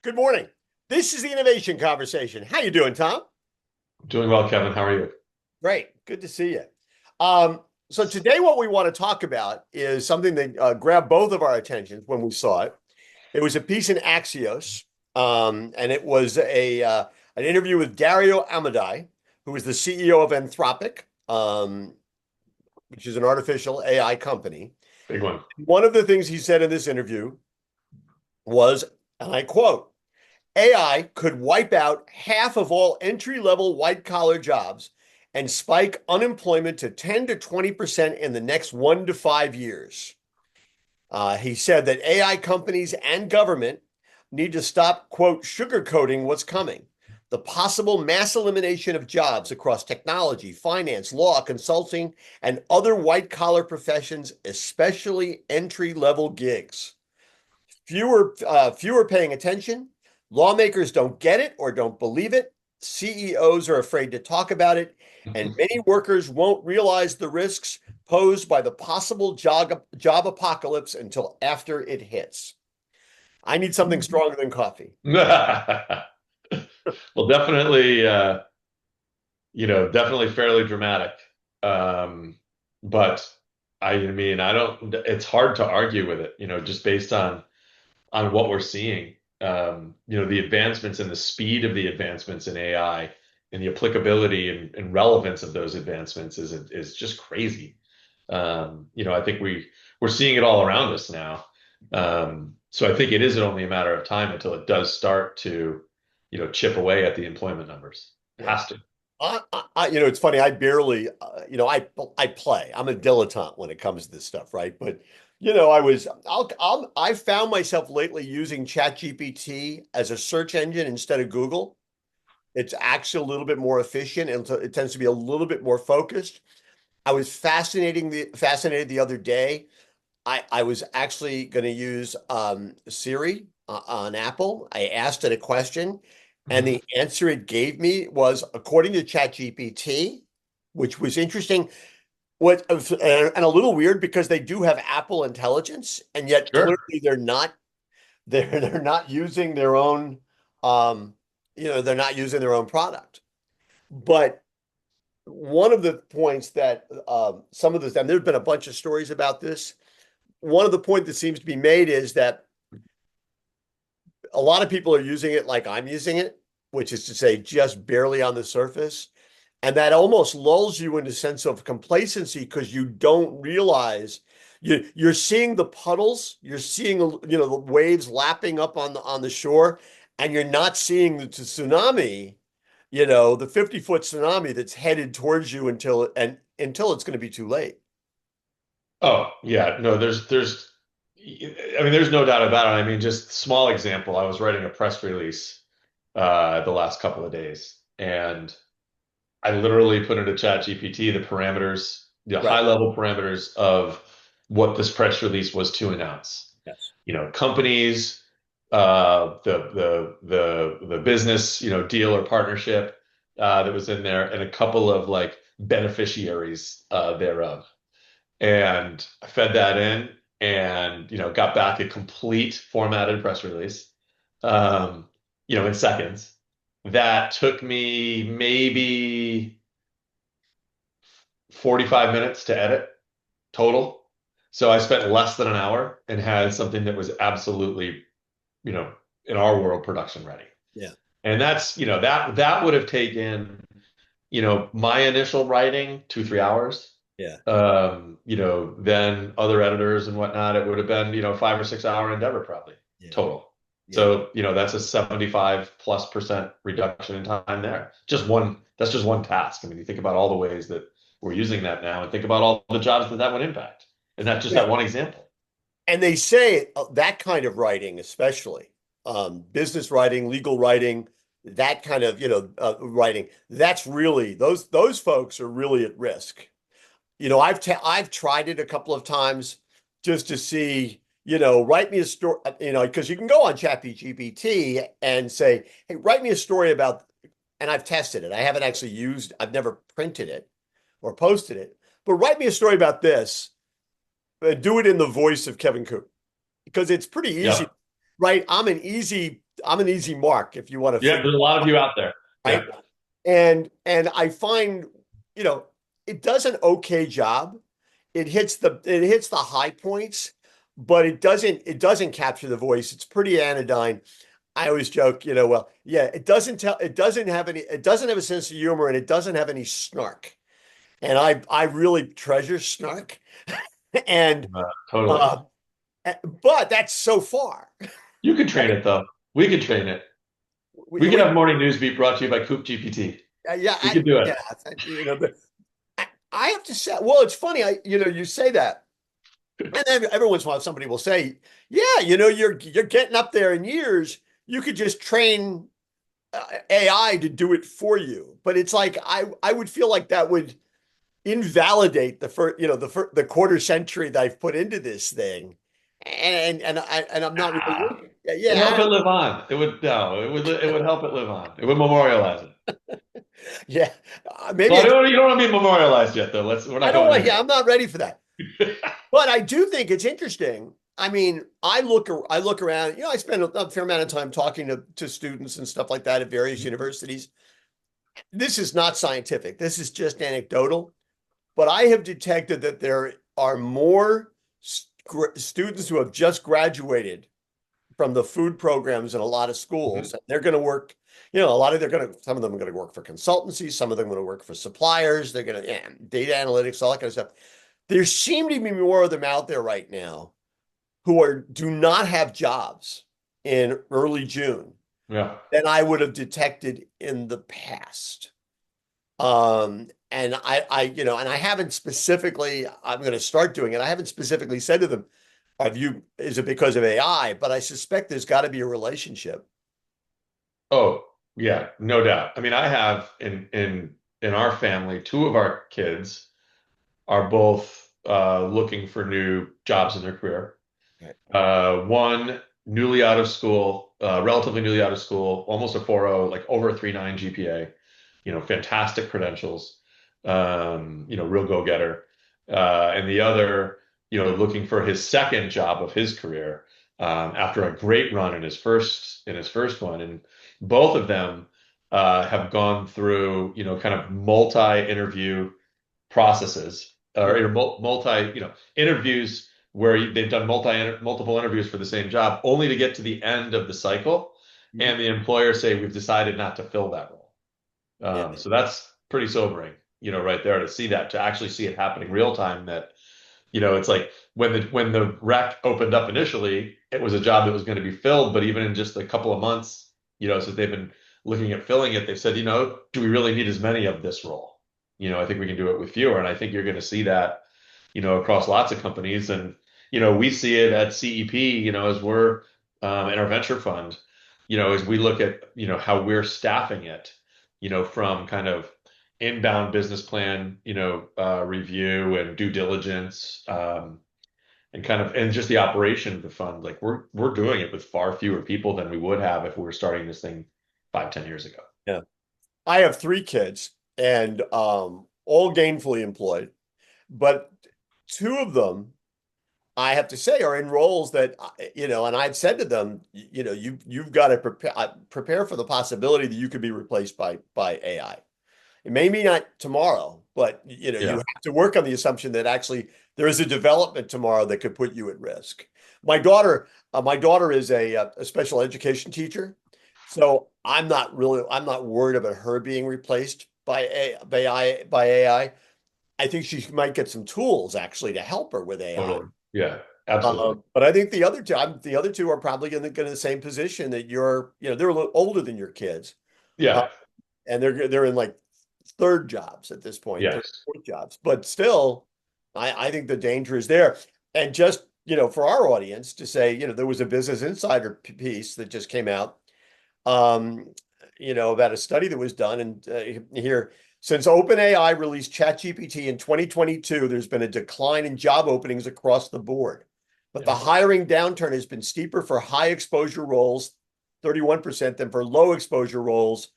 Good morning. This is the Innovation Conversation. How you doing, Tom? Doing well, Kevin. How are you? Great. Good to see you. So today what we want to talk about is something that grabbed both of our attentions when we saw it. It was a piece in Axios, and it was an interview with Dario Amodei, who is the CEO of Anthropic, which is an artificial AI company. Big one. One of the things he said in this interview was, and I quote, AI could wipe out half of all entry-level white-collar jobs and spike unemployment to 10 to 20% in the next 1 to 5 years. He said that AI companies and government need to stop, quote, sugarcoating what's coming. The possible mass elimination of jobs across technology, finance, law, consulting, and other white-collar professions, especially entry-level gigs. Fewer paying attention. Lawmakers don't get it or don't believe it. CEOs are afraid to talk about it, and many workers won't realize the risks posed by the possible job apocalypse until after it hits. I need something stronger than coffee. Well, definitely, definitely fairly dramatic. But I don't, it's hard to argue with it, just based on what we're seeing. The advancements and the speed of the advancements in AI and the applicability and relevance of those advancements is just crazy. I think we're seeing it all around us now. So I think it is only a matter of time until it does start to, chip away at the employment numbers. It Yeah. has to. It's funny. I barely, I play. I'm a dilettante when it comes to this stuff, right? But I found myself lately using ChatGPT as a search engine instead of Google. It's actually a little bit more efficient, and so it tends to be a little bit more focused. I was fascinated the other day. I was actually going to use Siri on Apple. I asked it a question, and Mhm. the answer it gave me was according to ChatGPT, which was interesting. And a little weird because they do have Apple Intelligence, and yet Sure. clearly they're not. They're not using their own. Um, they're not using their own product. But one of the points that some of this, and there's been a bunch of stories about this. One of the point that seems to be made is that a lot of people are using it like I'm using it, which is to say just barely on the surface. And that almost lulls you into a sense of complacency because you don't realize you're seeing the puddles, you're seeing the waves lapping up on the shore, and you're not seeing the tsunami, the 50-foot tsunami that's headed towards you until it's going to be too late. Oh, yeah. No, there's no doubt about it. I mean, just small example. I was writing a press release the last couple of days, and I literally put into ChatGPT the parameters, the high Right. level parameters of what this press release was to announce. Yes. Companies, the business, deal or partnership that was in there, and a couple of like beneficiaries thereof. And I fed that in and, got back a complete formatted press release, in seconds. That took me maybe 45 minutes to edit total. So I spent less than an hour and had something that was absolutely, you know, in our world, production ready. Yeah. And that's, that would have taken, my initial writing 2, 3 hours. Yeah. Then other editors and whatnot, it would have been, 5 or 6 hour endeavor probably Yeah. total. Yeah. So, that's a 75+% reduction in time there. That's just one task. I mean, you think about all the ways that we're using that now and think about all the jobs that would impact. And that's just Yeah. that one example. And they say that kind of writing, especially business writing, legal writing, that kind of writing. That's really those folks are really at risk. I've tried it a couple of times just to see, write me a story, because you can go on ChatGPT and say, hey, write me a story about, and I've tested it. I haven't actually I've never printed it or posted it, but write me a story about this. Do it in the voice of Kevin Coop because it's pretty easy. Yep. right? I'm an easy mark if you want to Yeah, figure there's a lot of you out there. Yeah. right. And I find, you know, it does an okay job. It hits the high points, but it doesn't capture the voice. It's pretty anodyne. I always joke, well, yeah, it doesn't have a sense of humor and it doesn't have any snark. And I really treasure snark. And Totally. uh but that's so far. You could train it though. We could train it. We could We have morning news beat brought to you by Coop GPT. yeah, We could do it. yeah, but I have to say, well, it's funny, you say that. And then every once in a while somebody will say, yeah, you're getting up there in years. You could just train AI to do it for you. But it's like I would feel like that would invalidate the quarter century that I've put into this thing. And I'm not Ah, really it'd help yeah, it live on. It would no, it would help it live on. It would memorialize it. yeah. Maybe Well, you don't want to be memorialized yet, though. We're I not don't going want there yeah, I'm not ready for that. yet. But I do think it's interesting. I mean, I look around, I spend a fair amount of time talking to students and stuff like that at various universities. This is not scientific. This is just anecdotal. But I have detected that there are more students who have just graduated from the food programs in a lot of schools. Mhm. They're going to work, some of them are going to work for consultancies, some of them are going to work for suppliers. They're going to, data analytics, all that kind of stuff. There seem to be more of them out there right now who do not have jobs in early June Yeah. than I would have detected in the past. And and I haven't specifically, I'm going to start doing it. I haven't specifically said to them, is it because of AI? But I suspect there's got to be a relationship. Oh, yeah, no doubt. I mean, I have in our family, two of our kids are both looking for new jobs in their career. Right. One newly out of school, relatively newly out of school, almost a 4.0, like over a 3.9 GPA, fantastic credentials, real go-getter. And the other, looking for his second job of his career, after a great run in his first one. And both of them have gone through, kind of multi-interview processes or multi, interviews where they've done multiple interviews for the same job, only to get to the end of the cycle, Mhm. and the employer say we've decided not to fill that role. Yeah. So that's pretty sobering, right there to see that, to actually see it happening real time. That it's like when the rec opened up initially, it was a job that was going to be filled, but even in just a couple of months, since they've been looking at filling it, they've said, do we really need as many of this role? I think we can do it with fewer, and I think you're going to see that, across lots of companies, and we see it at CEP, as we're in our venture fund, as we look at how we're staffing it, from kind of inbound business plan, review and due diligence, and just the operation of the fund. Like we're doing it with far fewer people than we would have if we were starting this thing 5, 10 years ago. Yeah. I have three kids and all gainfully employed, but two of them I have to say are in roles that and I've said to them, you've got to prepare for the possibility that you could be replaced by AI. It may be not tomorrow, but you Yeah, have to work on the assumption that actually there is a development tomorrow that could put you at risk. My daughter is a special education teacher, so I'm not worried about her being replaced by AI. I think she might get some tools actually to help her with AI. totally. Yeah, absolutely. But I think the other two are probably going to get in the same position that they're a little older than your kids, uh, Yeah. and they're in like third jobs at this point, third, Yes. fourth jobs. But still, I think the danger is there. And just for our audience to say, there was a Business Insider piece that just came out, um, about a study that was done, and here. Since OpenAI released ChatGPT in 2022, there's been a decline in job openings across the board. But the Yeah. hiring downturn has been steeper for high exposure roles, 31%, than for low exposure roles,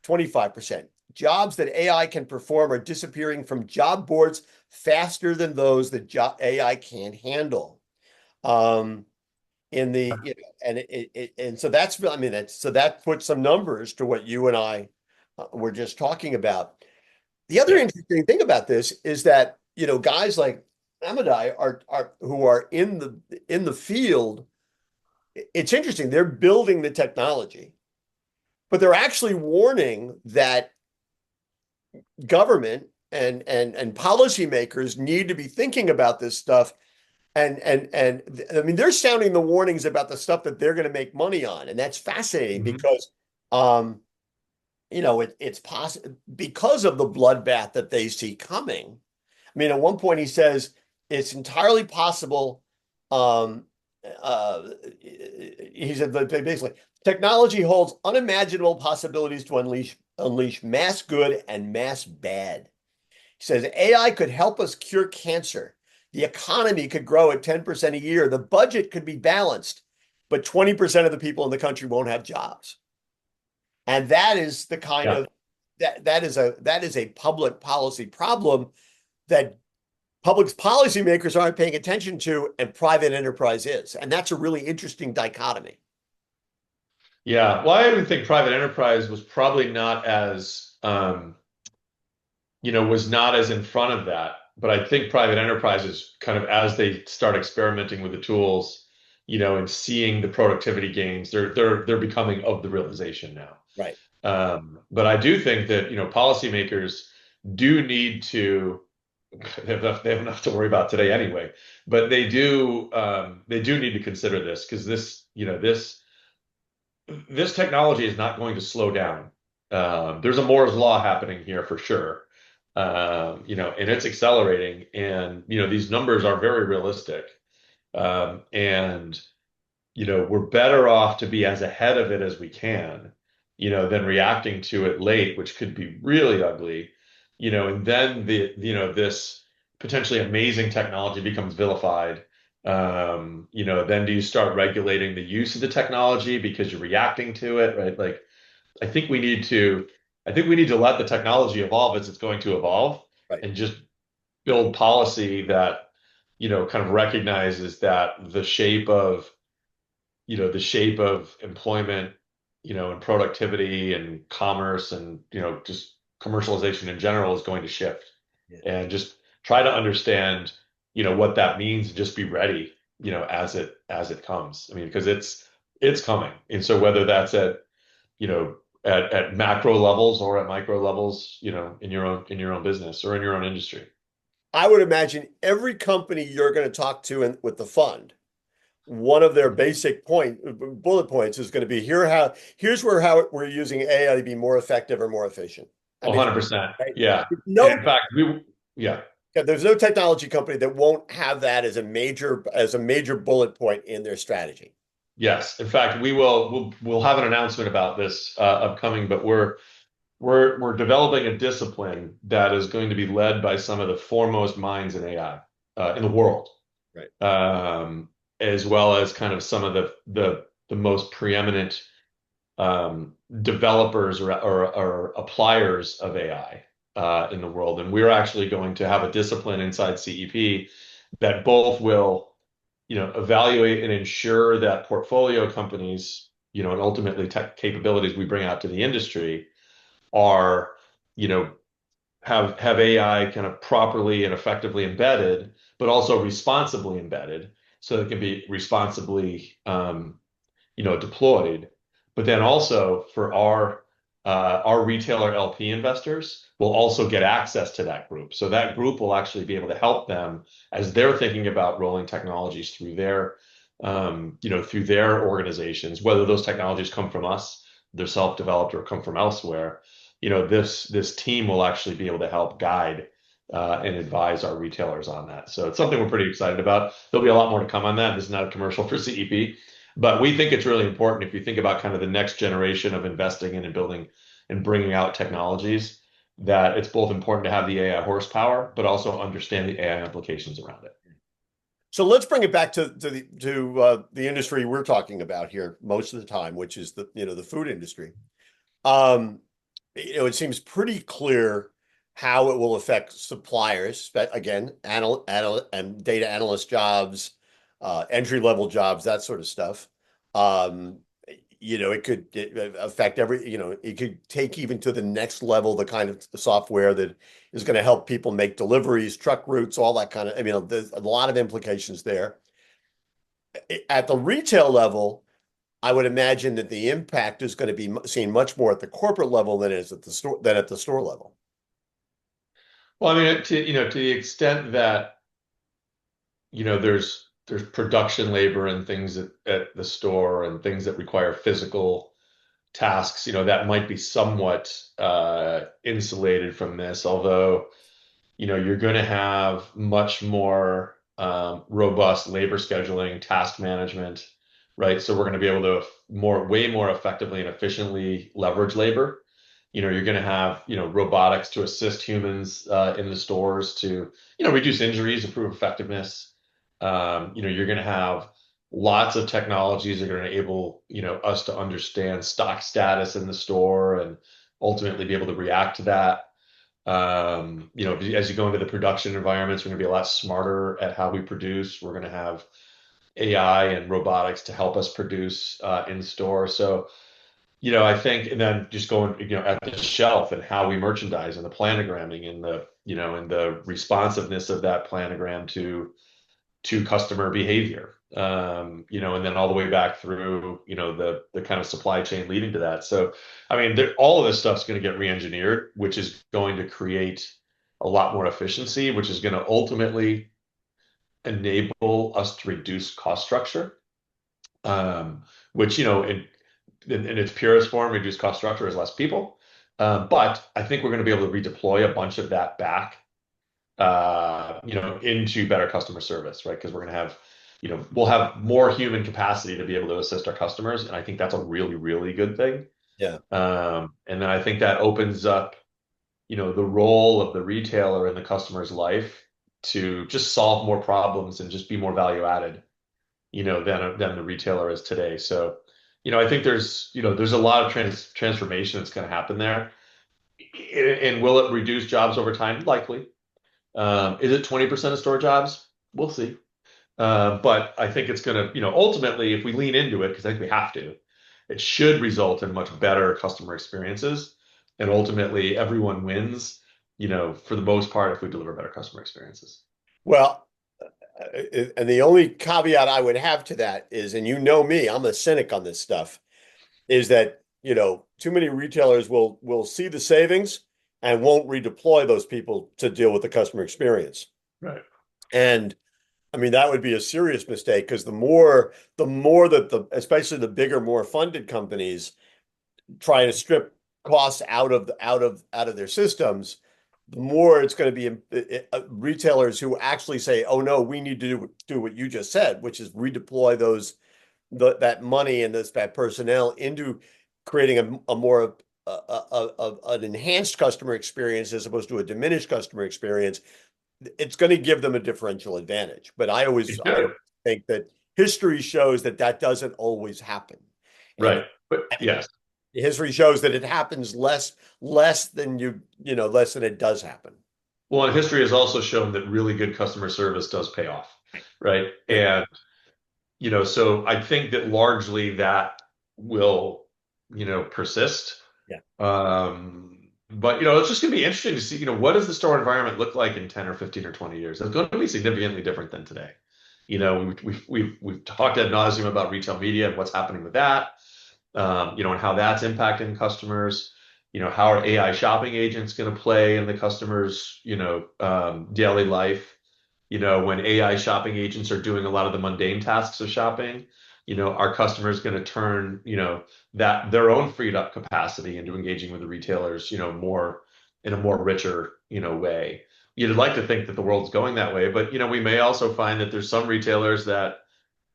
25%. Jobs that AI can perform are disappearing from job boards faster than those that AI can't handle. Um, in the, and and so that's, I mean, so that puts some numbers to what you and I were just talking about. The other Yeah. interesting thing about this is that, guys like Amodei are who are in the field. It's interesting. They're building the technology, but they're actually warning that government and policymakers need to be thinking about this stuff. And I mean, they're sounding the warnings about the stuff that they're going to make money on, and that's fascinating Mhm. because it's possible because of the bloodbath that they see coming. I mean, at one point he says it's entirely possible. Um, he said that basically technology holds unimaginable possibilities to unleash mass good and mass bad. He says AI could help us cure cancer. The economy could grow at 10% a year. The budget could be balanced, but 20% of the people in the country won't have jobs. And that is the kind Yeah. of that is a public policy problem that public policymakers aren't paying attention to, and private enterprise is. And that's a really interesting dichotomy. Yeah. Well, I even think private enterprise was probably not as, was not as in front of that. But I think private enterprises kind of as they start experimenting with the tools, and seeing the productivity gains, they're becoming of the realization now. Right. But I do think that, policymakers do need to they have enough to worry about today anyway, but they do need to consider this because this technology is not going to slow down. There's a Moore's law happening here for sure. And it's accelerating, and these numbers are very realistic. And we're better off to be as ahead of it as we can, than reacting to it late, which could be really ugly, and then this potentially amazing technology becomes vilified. Then do you start regulating the use of the technology because you're reacting to it, right? Like, I think we need to, I think we need to let the technology evolve as it's going to evolve Right. and just build policy that, kind of recognizes that the shape of employment, and productivity and commerce and, just commercialization in general is going to shift. Yeah. And just try to understand, what that means and just be ready, as it comes. I mean, because it's coming. And so whether that's at macro levels or at micro levels, in your own business or in your own industry. I would imagine every company you're going to talk to with the fund, one of their basic bullet points is going to be here's how we're using AI to be more effective or more efficient. I mean, 100%. right? Yeah. And No, in fact, yeah. there's no technology company that won't have that as a major bullet point in their strategy. Yes. In fact, we'll have an announcement about this upcoming, but we're developing a discipline that is going to be led by some of the foremost minds in AI in the world, Right. as well as kind of some of the most preeminent developers or appliers of AI in the world. And we're actually going to have a discipline inside CEP that both will, evaluate and ensure that portfolio companies, and ultimately tech capabilities we bring out to the industry are, you know, have AI kind of properly and effectively embedded, but also responsibly embedded, so it can be responsibly, deployed. But then also for our retailer LP investors will also get access to that group. So that group will actually be able to help them as they're thinking about rolling technologies through their organizations, whether those technologies come from us, they're self-developed, or come from elsewhere. This team will actually be able to help guide and advise our retailers on that. So it's something we're pretty excited about. There'll be a lot more to come on that. This is not a commercial for CEP, but we think it's really important if you think about kind of the next generation of investing in and building and bringing out technologies, that it's both important to have the AI horsepower, but also understand the AI implications around it. So let's bring it back to the industry we're talking about here most of the time, which is the food industry. Um, it seems pretty clear how it will affect suppliers, but again, and data analyst jobs, entry-level jobs, that sort of stuff. Um, it could affect it could take even to the next level the kind of software that is going to help people make deliveries, truck routes, all that kind of, there's a lot of implications there. At the retail level, I would imagine that the impact is going to be seen much more at the corporate level than it is at the store than at the store level. Well, I mean, to the extent that, there's production labor and things at the store and things that require physical tasks, that might be somewhat insulated from this, although you're going to have much more robust labor scheduling, task management, right? So we're going to be able to way more effectively and efficiently leverage labor. You're going to have, robotics to assist humans in the stores to, reduce injuries, improve effectiveness. You're going to have lots of technologies that are going to enable, us to understand stock status in the store and ultimately be able to react to that. As you go into the production environments, we're going to be a lot smarter at how we produce. We're going to have AI and robotics to help us produce in store. So, I think, and then just going, at the shelf and how we merchandise and the planogramming and and the responsiveness of that planogram to customer behavior. And then all the way back through, the kind of supply chain leading to that. So, I mean, all of this stuff's going to get re-engineered, which is going to create a lot more efficiency, which is going to ultimately enable us to reduce cost structure. Which, in its purest form, reduce cost structure is less people. But I think we're going to be able to redeploy a bunch of that back into better customer service, right? Because we're going to have, we'll have more human capacity to be able to assist our customers. And I think that's a really, really good thing. Yeah. And then I think that opens up, the role of the retailer in the customer's life to just solve more problems and just be more value added, than the retailer is today. So, I think there's a lot of transformation that's going to happen there. And will it reduce jobs over time? Likely. Is it 20% of store jobs? We'll see. But I think it's going to, ultimately, if we lean into it, because I think we have to, it should result in much better customer experiences. And ultimately, everyone wins, for the most part, if we deliver better customer experiences. Well, and the only caveat I would have to that is, and me, I'm a cynic on this stuff, is that, too many retailers will see the savings and won't redeploy those people to deal with the customer experience. Right. And I mean, that would be a serious mistake because the more that especially the bigger, more funded companies try to strip costs out of their systems, the more it's going to be retailers who actually say, "Oh no, we need to do what you just said, which is redeploy that money and that personnel into creating a more an enhanced customer experience as opposed to a diminished customer experience." It's going to give them a differential advantage. But I think that history shows that that doesn't always happen. And Right. But yes. history shows that it happens less than less than it does happen. Well, and history has also shown that really good customer service does pay off, right? Yeah. And, so I think that largely that will, persist. Yeah. But, it's just going to be interesting to see, what does the store environment look like in 10 or 15 or 20 years? It's going to be significantly different than today. We've talked ad nauseum about retail media and what's happening with that, and how that's impacting customers. How are AI shopping agents going to play in the customer's, daily life? When AI shopping agents are doing a lot of the mundane tasks of shopping, our customers going to turn, that their own freed up capacity into engaging with the retailers, more in a more richer, way. You'd like to think that the world's going that way, but we may also find that there's some retailers that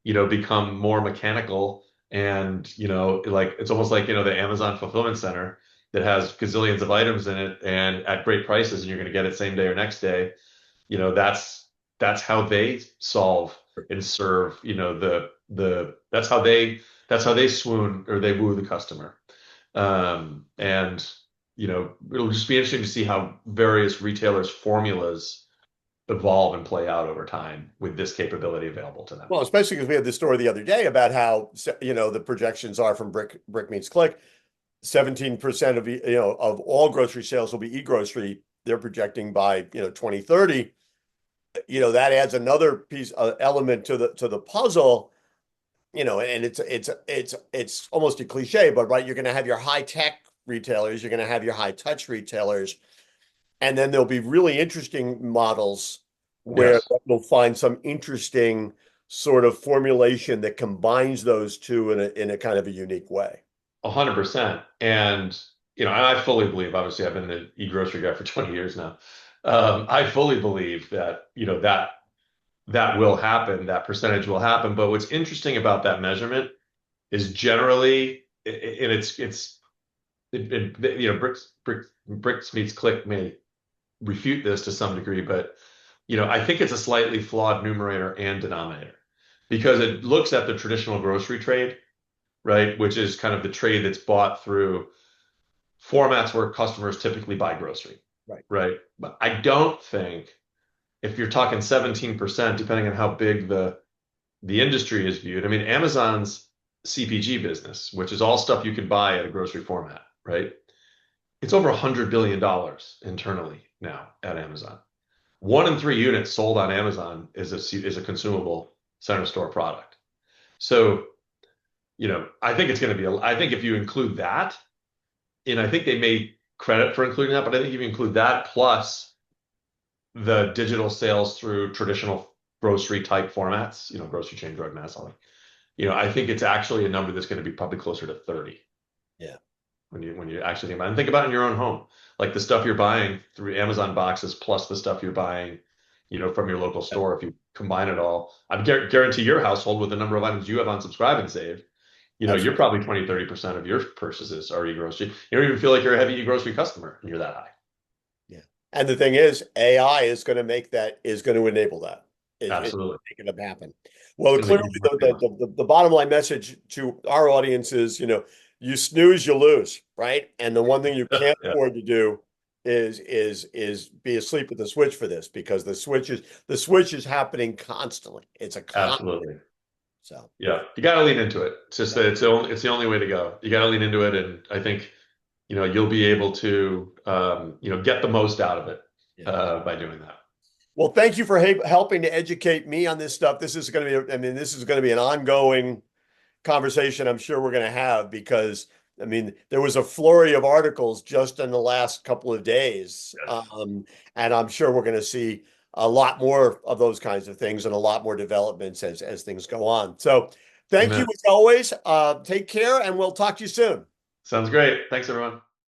become more mechanical and like it's almost like the Amazon fulfillment center that has gazillions of items in it and at great prices and you're going to get it same day or next day. That's how they solve and serve that's how they swoon or they woo the customer. And it'll just be interesting to see how various retailers formulas evolve and play out over time with this capability available to them. Well, especially because we had this story the other day about how, the projections are from Brick Meets Click, 17% of, of all grocery sales will be e-grocery. They're projecting by, 2030. That adds another piece, element to the puzzle, and it's almost a cliche, but right, you're going to have your high tech retailers, you're going to have your high touch retailers, and then there'll be really interesting models where Yes, we'll find some interesting sort of formulation that combines those two in a kind of a unique way. 100%. And and I fully believe, obviously, I've been the e-grocery guy for 20 years now. I fully believe that, that will happen, that percentage will happen. But what's interesting about that measurement is generally, and bricks meets click may refute this to some degree, but I think it's a slightly flawed numerator and denominator because it looks at the traditional grocery trade, right, which is kind of the trade that's bought through formats where customers typically buy grocery, Right. right? But I don't think if you're talking 17%, depending on how big the industry is viewed. I mean, Amazon's CPG business, which is all stuff you can buy at a grocery format, right? It's over $100 billion internally now at Amazon. 1 in 3 units sold on Amazon is a consumable center store product. So, I think it's going to be, I think if you include that, and I think they made credit for including that, but I think if you include that plus the digital sales through traditional grocery type formats, grocery chain, drug mass, all that, I think it's actually a number that's going to be probably closer to 30 Yeah. when you actually think about it. And think about it in your own home, like the stuff you're buying through Amazon boxes plus the stuff you're buying, from your local store. If you combine it all, I guarantee your household with the number of items you have on Subscribe and Save, you're Absolutely. probably 20-30% of your purchases are e-grocery. You don't even feel like you're a heavy e-grocery customer and you're that high. Yeah. And the thing is, AI is going to enable that. It's Absolutely. making them happen. Well, It's a clearly huge formula. the bottom line message to our audience is, you snooze, you lose, right? And the one thing you can't Yeah, afford to do is be asleep at the switch for this, because the switch is happening constantly. It's a constant. absolutely. So Yeah, you got to lean into it. It's just yeah, that it's the only way to go. You got to lean into it, and I think you'll be able to get the most out of it yeah. by doing that. Well, thank you for helping to educate me on this stuff. This is going to be, I mean, this is going to be an ongoing conversation I'm sure we're going to have, because I mean, there was a flurry of articles just in the last couple of days. Yes. And I'm sure we're going to see a lot more of those kinds of things and a lot more developments as things go on. So thank you Amen. as always. Take care, and we'll talk to you soon. Sounds great. Thanks, everyone.